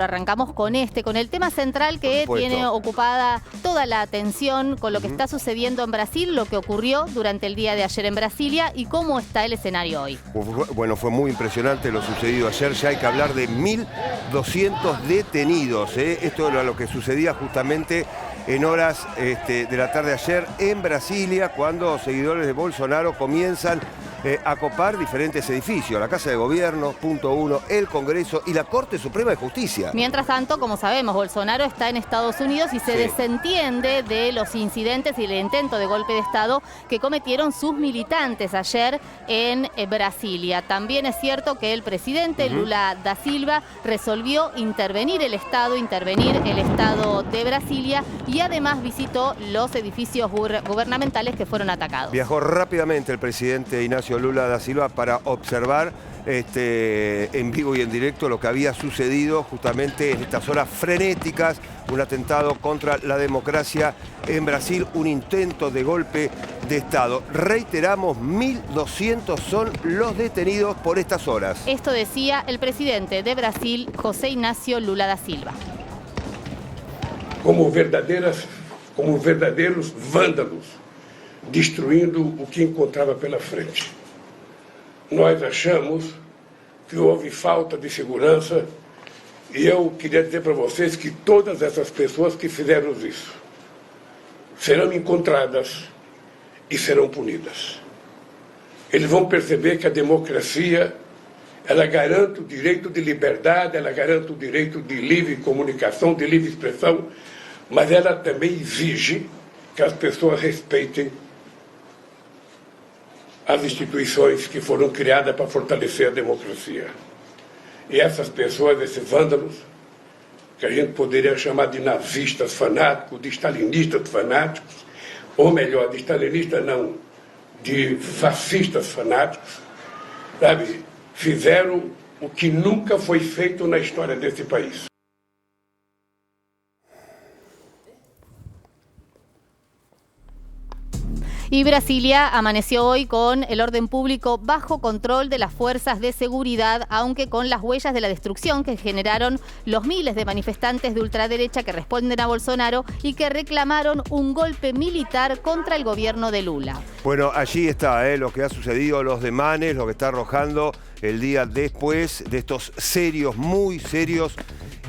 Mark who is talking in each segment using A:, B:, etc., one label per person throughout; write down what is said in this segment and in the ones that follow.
A: Arrancamos con el tema central que tiene ocupada toda la atención con lo que está sucediendo en Brasil, lo que ocurrió durante el día de ayer en Brasilia y cómo está el escenario hoy.
B: Bueno, fue muy impresionante lo sucedido ayer. Ya hay que hablar de 1.200 detenidos. Esto era lo que sucedía justamente en horas de la tarde ayer en Brasilia, cuando seguidores de Bolsonaro comienzan a copar diferentes edificios, la Casa de Gobierno, punto 1, el Congreso y la Corte Suprema de Justicia.
A: Mientras tanto, como sabemos, Bolsonaro está en Estados Unidos y se desentiende de los incidentes y el intento de golpe de Estado que cometieron sus militantes ayer en Brasilia. También es cierto que el presidente Lula da Silva resolvió intervenir el Estado de Brasilia y además visitó los edificios gubernamentales que fueron atacados.
B: Viajó rápidamente el presidente Ignacio Lula da Silva para observar en vivo y en directo lo que había sucedido justamente en estas horas frenéticas, un atentado contra la democracia en Brasil, un intento de golpe de Estado. Reiteramos, 1.200 son los detenidos por estas horas.
A: Esto decía el presidente de Brasil, José Ignacio Lula da Silva.
C: Como verdadeiros vândalos, destruindo o que encontrava pela frente. Nós achamos que houve falta de segurança e eu queria dizer para vocês que todas essas pessoas que fizeram isso serão encontradas e serão punidas. Eles vão perceber que a democracia, ela garante o direito de liberdade, ela garante o direito de livre comunicação, de livre expressão, mas ela também exige que as pessoas respeitem as instituições que foram criadas para fortalecer a democracia. E essas pessoas, esses vândalos, que a gente poderia chamar de nazistas fanáticos, de stalinistas fanáticos, ou melhor, de stalinistas não, de fascistas fanáticos, sabe, fizeram o que nunca foi feito na história desse país.
A: Y Brasilia amaneció hoy con el orden público bajo control de las fuerzas de seguridad, aunque con las huellas de la destrucción que generaron los miles de manifestantes de ultraderecha que responden a Bolsonaro y que reclamaron un golpe militar contra el gobierno de Lula.
B: Bueno, allí está lo que ha sucedido, los demanes, lo que está arrojando el día después de estos serios, muy serios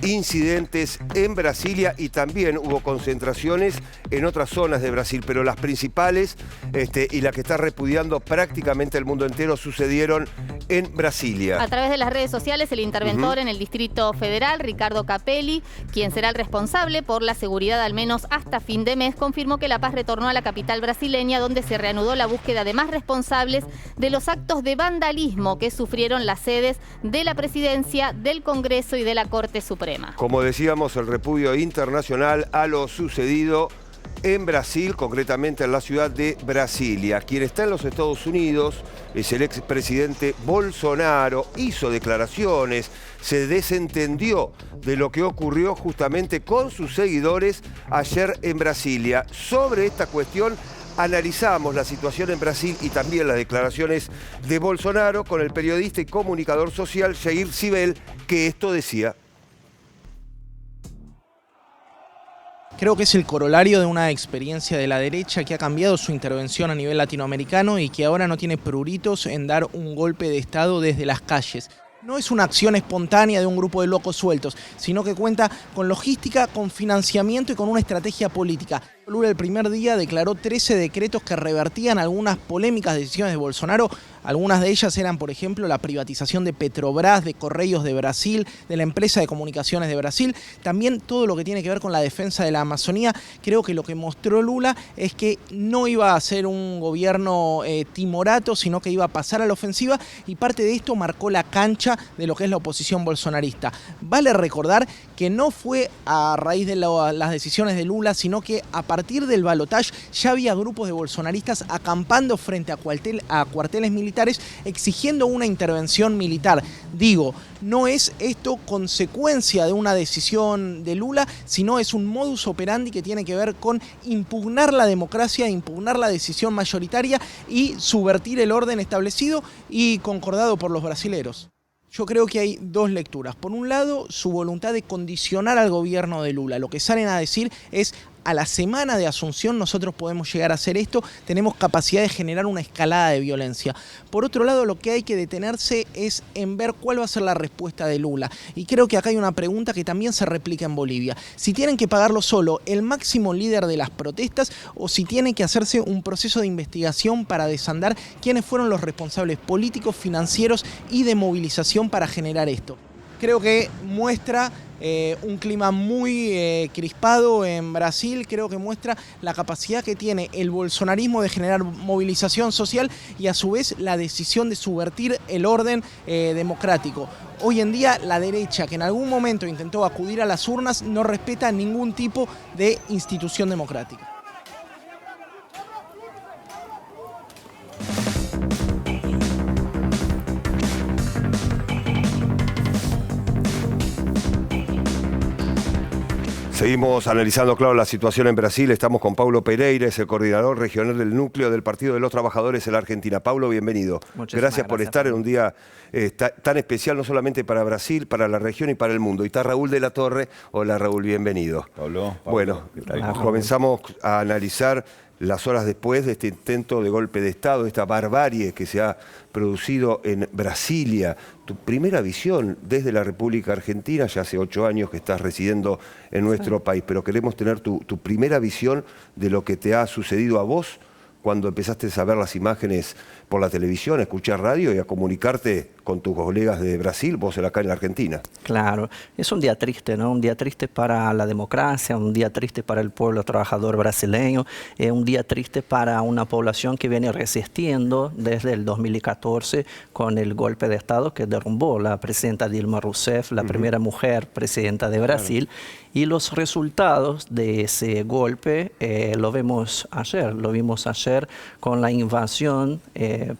B: incidentes en Brasilia, y también hubo concentraciones en otras zonas de Brasil, pero las principales y la que está repudiando prácticamente el mundo entero sucedieron en Brasilia.
A: A través de las redes sociales, el interventor en el Distrito Federal, Ricardo Capelli, quien será el responsable por la seguridad al menos hasta fin de mes, confirmó que la paz retornó a la capital brasileña, donde se reanudó la búsqueda de más responsables de los actos de vandalismo que sufrieron las sedes de la Presidencia, del Congreso y de la Corte Suprema.
B: Como decíamos, el repudio internacional a lo sucedido en Brasil, concretamente en la ciudad de Brasilia. Quien está en los Estados Unidos es el expresidente Bolsonaro. Hizo declaraciones, se desentendió de lo que ocurrió justamente con sus seguidores ayer en Brasilia. Sobre esta cuestión analizamos la situación en Brasil y también las declaraciones de Bolsonaro con el periodista y comunicador social Jair Sibel, que esto decía.
D: Creo que es el corolario de una experiencia de la derecha que ha cambiado su intervención a nivel latinoamericano y que ahora no tiene pruritos en dar un golpe de Estado desde las calles. No es una acción espontánea de un grupo de locos sueltos, sino que cuenta con logística, con financiamiento y con una estrategia política. Lula el primer día declaró 13 decretos que revertían algunas polémicas decisiones de Bolsonaro. Algunas de ellas eran, por ejemplo, la privatización de Petrobras, de Correios de Brasil, de la empresa de comunicaciones de Brasil. También todo lo que tiene que ver con la defensa de la Amazonía. Creo que lo que mostró Lula es que no iba a ser un gobierno timorato, sino que iba a pasar a la ofensiva, y parte de esto marcó la cancha de lo que es la oposición bolsonarista. Vale recordar que no fue a raíz de las decisiones de Lula, sino que a partir del balotaje ya había grupos de bolsonaristas acampando frente a cuarteles militares exigiendo una intervención militar. Digo, no es esto consecuencia de una decisión de Lula, sino es un modus operandi que tiene que ver con impugnar la democracia, impugnar la decisión mayoritaria y subvertir el orden establecido y concordado por los brasileros. Yo creo que hay dos lecturas. Por un lado, su voluntad de condicionar al gobierno de Lula. Lo que salen a decir es: a la semana de Asunción nosotros podemos llegar a hacer esto, tenemos capacidad de generar una escalada de violencia. Por otro lado, lo que hay que detenerse es en ver cuál va a ser la respuesta de Lula. Y creo que acá hay una pregunta que también se replica en Bolivia. Si tienen que pagarlo solo el máximo líder de las protestas o si tiene que hacerse un proceso de investigación para desandar quiénes fueron los responsables políticos, financieros y de movilización para generar esto. Creo que muestra un clima muy crispado en Brasil. Creo que muestra la capacidad que tiene el bolsonarismo de generar movilización social y a su vez la decisión de subvertir el orden democrático. Hoy en día la derecha, que en algún momento intentó acudir a las urnas, no respeta ningún tipo de institución democrática.
B: Seguimos analizando, claro, la situación en Brasil. Estamos con Paulo Pereira, es el coordinador regional del núcleo del Partido de los Trabajadores en la Argentina. Paulo, bienvenido. Gracias por estar en un día tan especial, no solamente para Brasil, para la región y para el mundo. Y está Raúl de la Torre. Hola, Raúl, bienvenido.
E: Pablo.
B: Bueno, comenzamos a analizar las horas después de este intento de golpe de Estado, esta barbarie que se ha producido en Brasilia. Tu primera visión desde la República Argentina, ya hace 8 años que estás residiendo en nuestro país, pero queremos tener tu primera visión de lo que te ha sucedido a vos cuando empezaste a ver las imágenes por la televisión, a escuchar radio y a comunicarte con tus colegas de Brasil, vos acá en la Argentina.
F: Claro, es un día triste, ¿no? Un día triste para la democracia, un día triste para el pueblo trabajador brasileño, un día triste para una población que viene resistiendo desde el 2014 con el golpe de Estado que derrumbó la presidenta Dilma Rousseff, la primera mujer presidenta de Brasil. Claro. Y los resultados de ese golpe lo vimos ayer con la invasión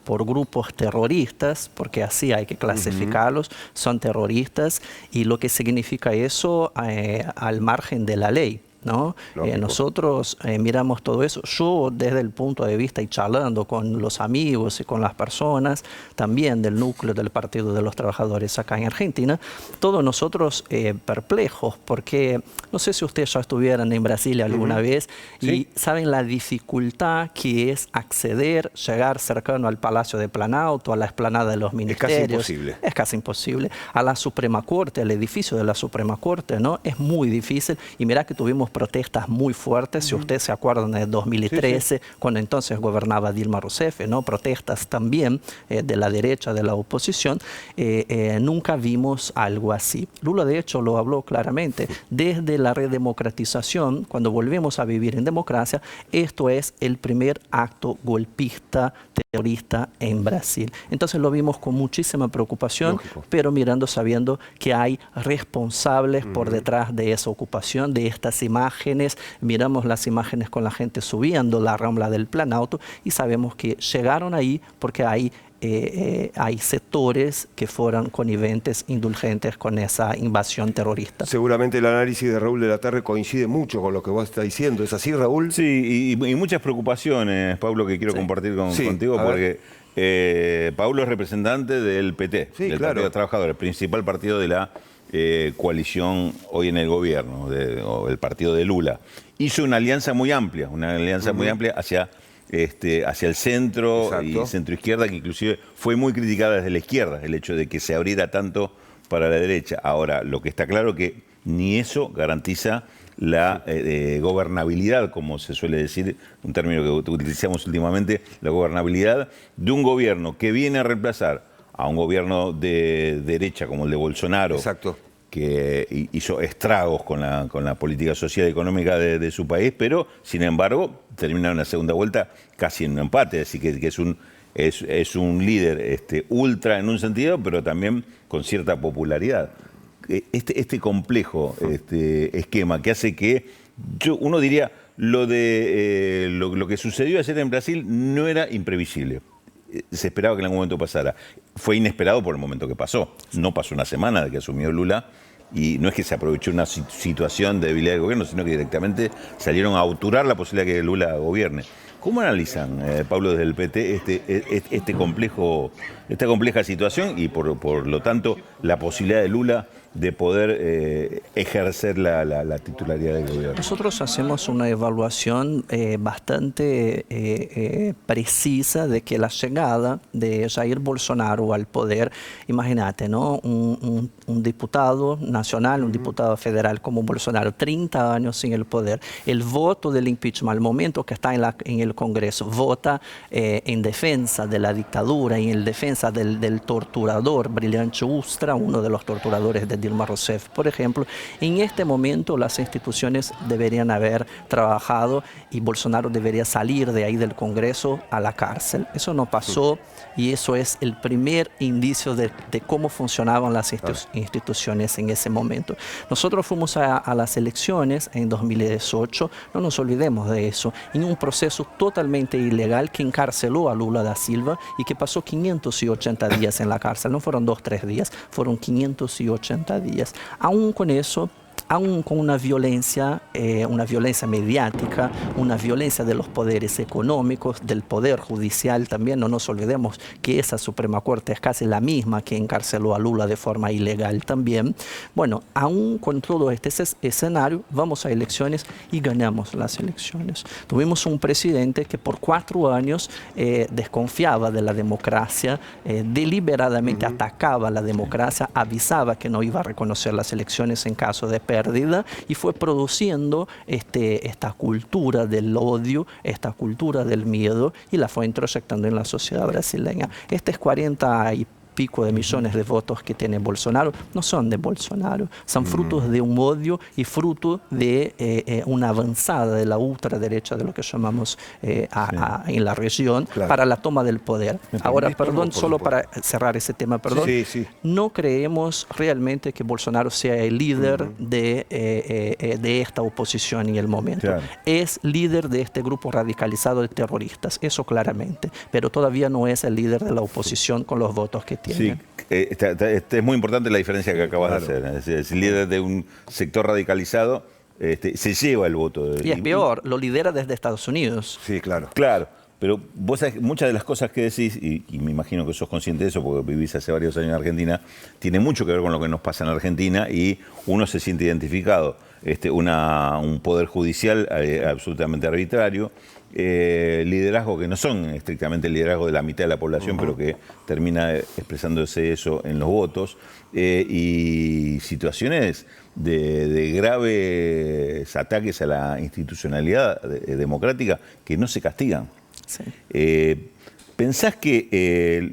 F: por grupos terroristas, porque así hay que clasificarlos, son terroristas, y lo que significa eso al margen de la ley, ¿no? Nosotros miramos todo eso. Yo desde el punto de vista y charlando con los amigos y con las personas también del núcleo del Partido de los Trabajadores acá en Argentina, todos nosotros perplejos, porque no sé si ustedes ya estuvieron en Brasil alguna vez y saben la dificultad que es acceder, llegar cercano al Palacio de Planalto, a la explanada de los ministerios.
B: Es casi imposible.
F: Es casi imposible. A la Suprema Corte, al edificio de la Suprema Corte, ¿no? Es muy difícil. Y mirá que tuvimos protestas muy fuertes, si ustedes se acuerdan, de 2013, cuando entonces gobernaba Dilma Rousseff, ¿no? Protestas también de la derecha, de la oposición. Nunca vimos algo así. Lula, de hecho, lo habló claramente. Desde la redemocratización, cuando volvemos a vivir en democracia, esto es el primer acto golpista, terrorista en Brasil. Entonces lo vimos con muchísima preocupación, pero mirando, sabiendo que hay responsables por detrás de esa ocupación, de estas imágenes. Miramos las imágenes con la gente subiendo la Rambla del Planalto y sabemos que llegaron ahí porque hay sectores que fueron conniventes, indulgentes con esa invasión terrorista.
B: Seguramente el análisis de Raúl de la Torre coincide mucho con lo que vos estás diciendo. ¿Es así, Raúl?
E: Sí, y muchas preocupaciones, Pablo, que quiero compartir contigo, porque Pablo es representante del PT, del Partido de los Trabajadores, principal partido de la coalición hoy en el gobierno, o el partido de Lula. Hizo una alianza muy amplia, hacia el centro y centro-izquierda, que inclusive fue muy criticada desde la izquierda, el hecho de que se abriera tanto para la derecha. Ahora, lo que está claro es que ni eso garantiza la gobernabilidad, como se suele decir, un término que utilizamos últimamente, la gobernabilidad de un gobierno que viene a reemplazar a un gobierno de derecha como el de Bolsonaro, que hizo estragos con la política social y económica de su país, pero sin embargo termina en una segunda vuelta casi en un empate, así que es un líder ultra en un sentido, pero también con cierta popularidad. Este complejo esquema que hace que uno diría lo que sucedió ayer en Brasil no era imprevisible. Se esperaba que en algún momento pasara. Fue inesperado por el momento que pasó. No pasó una semana de que asumió Lula y no es que se aprovechó una situación de debilidad del gobierno, sino que directamente salieron a auturar la posibilidad de que Lula gobierne. ¿Cómo analizan, Pablo, desde el PT esta compleja situación y por lo tanto la posibilidad de Lula de poder ejercer la titularidad del gobierno?
F: Nosotros hacemos una evaluación bastante precisa de que la llegada de Jair Bolsonaro al poder, imagínate, ¿no? Un diputado nacional, un diputado federal como Bolsonaro, 30 años sin el poder, el voto del impeachment, al momento que está en el Congreso, vota en defensa de la dictadura y en defensa del torturador Brilhante Ustra, uno de los torturadores de Dilma Rousseff, por ejemplo. En este momento las instituciones deberían haber trabajado y Bolsonaro debería salir de ahí del Congreso a la cárcel. Eso no pasó y eso es el primer indicio de cómo funcionaban las instituciones en ese momento. Nosotros fuimos a las elecciones en 2018, no nos olvidemos de eso, en un proceso totalmente ilegal que encarceló a Lula da Silva y que pasó 580 días en la cárcel. No fueron 2 o 3 días, fueron 580 días. Aún con eso, aún con una violencia mediática, una violencia de los poderes económicos, del poder judicial también, no nos olvidemos que esa Suprema Corte es casi la misma que encarceló a Lula de forma ilegal también. Bueno, aún con todo este escenario, vamos a elecciones y ganamos las elecciones. Tuvimos un presidente que por 4 años desconfiaba de la democracia, deliberadamente atacaba la democracia, avisaba que no iba a reconocer las elecciones en caso de pérdida y fue produciendo esta cultura del odio, esta cultura del miedo y la fue introyectando en la sociedad brasileña. Estos 40 y pico de millones de votos que tiene Bolsonaro no son de Bolsonaro, son frutos de un odio y fruto de una avanzada de la ultraderecha, de lo que llamamos en la región, para la toma del poder. Ahora, perdón, solo para cerrar ese tema, perdón, no creemos realmente que Bolsonaro sea el líder de esta oposición en el momento. Es líder de este grupo radicalizado de terroristas, eso claramente, pero todavía no es el líder de la oposición con los votos que tiene.
E: Sí, es muy importante la diferencia que acabas de hacer. Es el líder de un sector radicalizado, se lleva el voto.
F: Y es peor, lo lidera desde Estados Unidos.
B: Sí, claro.
E: Claro, pero vos sabés, muchas de las cosas que decís, y me imagino que sos consciente de eso porque vivís hace varios años en Argentina, tiene mucho que ver con lo que nos pasa en Argentina y uno se siente identificado. Un poder judicial absolutamente arbitrario, liderazgo que no son estrictamente el liderazgo de la mitad de la población, pero que termina expresándose eso en los votos, y situaciones de graves ataques a la institucionalidad democrática que no se castigan.
F: Sí.
E: ¿Pensás que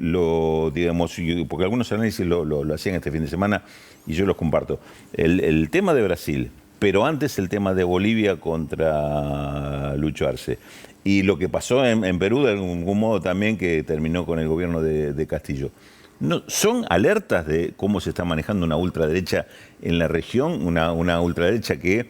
E: porque algunos análisis lo hacían este fin de semana y yo los comparto, el tema de Brasil, pero antes el tema de Bolivia contra Lucho Arce y lo que pasó en Perú de algún modo también que terminó con el gobierno de Castillo, ¿no son alertas de cómo se está manejando una ultraderecha en la región? Una ultraderecha que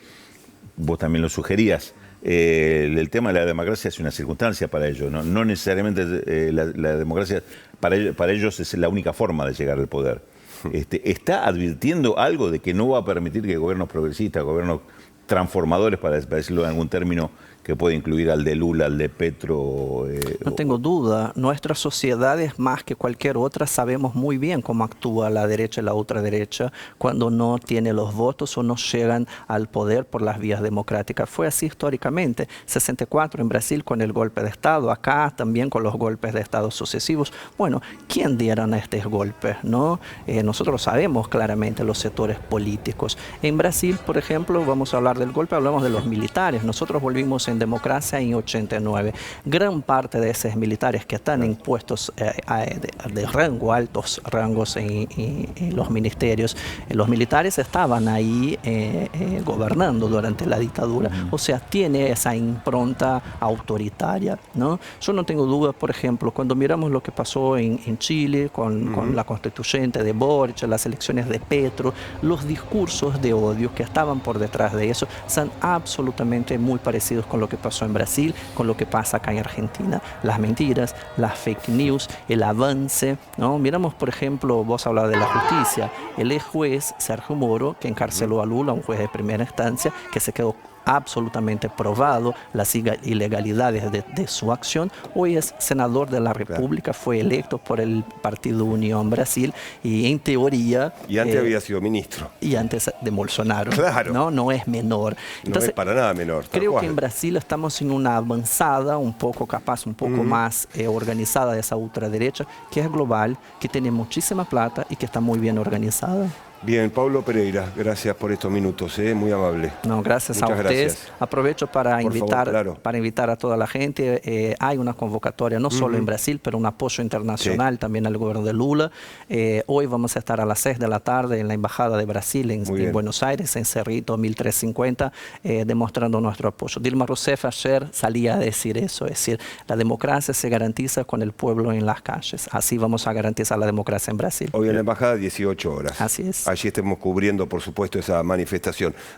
E: vos también lo sugerías. El tema de la democracia es una circunstancia para ellos, no necesariamente la democracia para ellos es la única forma de llegar al poder. ¿Está advirtiendo algo de que no va a permitir que gobiernos progresistas, gobiernos transformadores, para decirlo en algún término, que puede incluir al de Lula, al de Petro?
F: No tengo duda. Nuestras sociedades, más que cualquier otra, sabemos muy bien cómo actúa la derecha y la ultraderecha cuando no tiene los votos o no llegan al poder por las vías democráticas. Fue así históricamente. 64 en Brasil con el golpe de Estado, acá también con los golpes de Estado sucesivos. Bueno, ¿quién dieron estos golpes? ¿No? Nosotros sabemos claramente los sectores políticos. En Brasil, por ejemplo, vamos a hablar del golpe, hablamos de los militares. Nosotros volvimos en democracia en 89. Gran parte de esos militares que están en puestos de rango, altos rangos en los ministerios, los militares estaban ahí gobernando durante la dictadura. O sea, tiene esa impronta autoritaria, ¿no? Yo no tengo dudas, por ejemplo, cuando miramos lo que pasó en Chile con la constituyente de Boric, las elecciones de Petro, los discursos de odio que estaban por detrás de eso son absolutamente muy parecidos con lo que pasó en Brasil, con lo que pasa acá en Argentina. Las mentiras, las fake news, el avance, ¿no? Miramos, por ejemplo, vos hablabas de la justicia, el ex juez Sergio Moro, que encarceló a Lula, un juez de primera instancia, que se quedó absolutamente probado las ilegalidades de su acción. Hoy es senador de la República, fue electo por el Partido Unión Brasil y en teoría...
B: Y antes había sido ministro.
F: Y antes de Bolsonaro.
B: Claro.
F: No es menor.
B: Entonces, no es para nada menor.
F: Creo que en Brasil estamos en una avanzada, un poco capaz, un poco más organizada de esa ultraderecha, que es global, que tiene muchísima plata y que está muy bien organizada.
B: Bien, Pablo Pereira, gracias por estos minutos, muy amable.
F: No, gracias
B: Muchas
F: a ustedes.
B: Gracias.
F: Aprovecho para invitar a toda la gente. Hay una convocatoria no solo en Brasil, pero un apoyo internacional también al gobierno de Lula. Hoy vamos a estar a las 6 de la tarde en la Embajada de Brasil en Buenos Aires, en Cerrito 1350, demostrando nuestro apoyo. Dilma Rousseff ayer salía a decir eso, es decir, la democracia se garantiza con el pueblo en las calles. Así vamos a garantizar la democracia en Brasil.
B: Hoy en la Embajada 18 horas.
F: Así es.
B: Allí estemos cubriendo, por supuesto, esa manifestación.